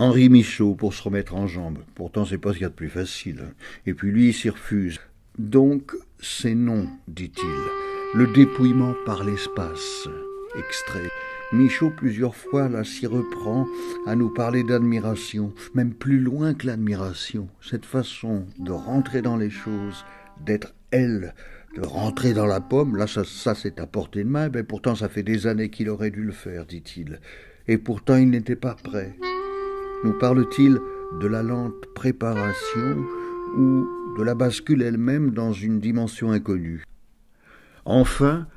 Henri Michaud pour se remettre en jambes. Pourtant, c'est pas ce qu'il y a de plus facile. Et puis lui, il s'y refuse. Donc, c'est non, dit-il. Le dépouillement par l'espace. Extrait. Michaud, plusieurs fois, là, s'y reprend à nous parler d'admiration, même plus loin que l'admiration. Cette façon de rentrer dans les choses, d'être elle, de rentrer dans la pomme, là, ça c'est à portée de main, mais pourtant, ça fait des années qu'il aurait dû le faire, dit-il. Et pourtant, il n'était pas prêt. Nous parle-t-il de la lente préparation ou de la bascule elle-même dans une dimension inconnue? Enfin,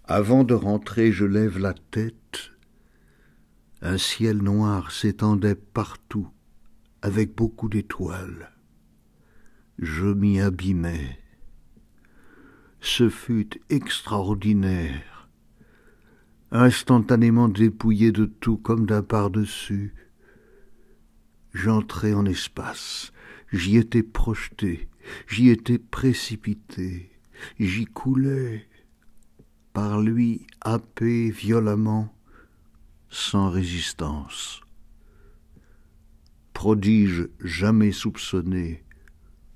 avant de rentrer, je lève la tête. Un ciel noir s'étendait partout, avec beaucoup d'étoiles. Je m'y abîmais. Ce fut extraordinaire. Instantanément dépouillé de tout comme d'un par-dessus. J'entrais en espace, j'y étais projeté, j'y étais précipité, j'y coulais, par lui happé violemment, sans résistance. Prodige jamais soupçonné,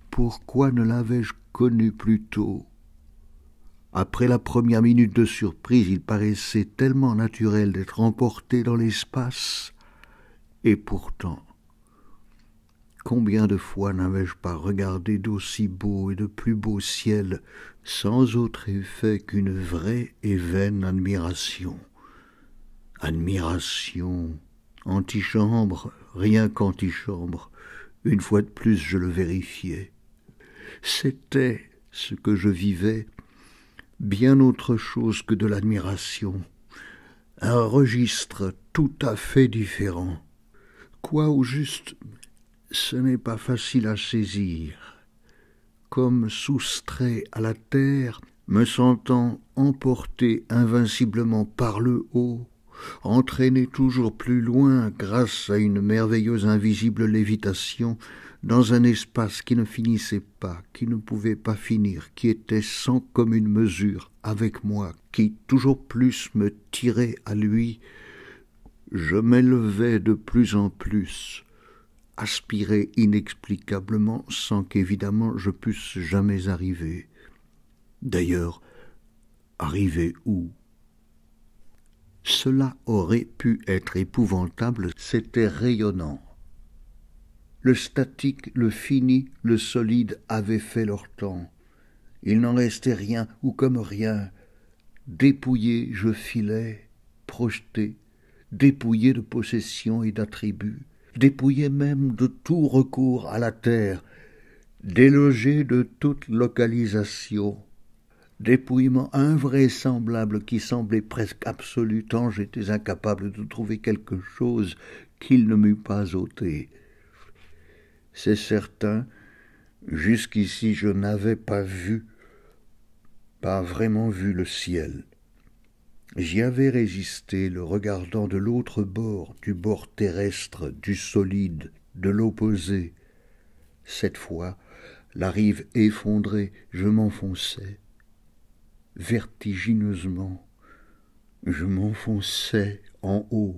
pourquoi ne l'avais-je connu plus tôt? Après la première minute de surprise, il paraissait tellement naturel d'être emporté dans l'espace, et pourtant, combien de fois n'avais-je pas regardé d'aussi beau et de plus beau ciel, sans autre effet qu'une vraie et vaine admiration. Admiration, antichambre, rien qu'antichambre, une fois de plus je le vérifiais. C'était, ce que je vivais, bien autre chose que de l'admiration, un registre tout à fait différent. Quoi au juste, ce n'est pas facile à saisir. Comme soustrait à la terre, me sentant emporté invinciblement par le haut, entraîné toujours plus loin grâce à une merveilleuse invisible lévitation, dans un espace qui ne finissait pas, qui ne pouvait pas finir, qui était sans commune mesure avec moi, qui toujours plus me tirait à lui, je m'élevais de plus en plus, aspirer inexplicablement sans qu'évidemment je pusse jamais arriver. D'ailleurs, arriver où? Cela aurait pu être épouvantable, c'était rayonnant. Le statique, le fini, le solide avaient fait leur temps. Il n'en restait rien, ou comme rien. Dépouillé, je filais, projeté, dépouillé de possession et d'attributs, dépouillé même de tout recours à la terre, délogé de toute localisation, dépouillement invraisemblable qui semblait presque absolu tant j'étais incapable de trouver quelque chose qu'il ne m'eût pas ôté. C'est certain, jusqu'ici je n'avais pas vraiment vu le ciel. J'y avais résisté, le regardant de l'autre bord, du bord terrestre, du solide, de l'opposé. Cette fois, la rive effondrée, je m'enfonçais. Vertigineusement, je m'enfonçais en haut.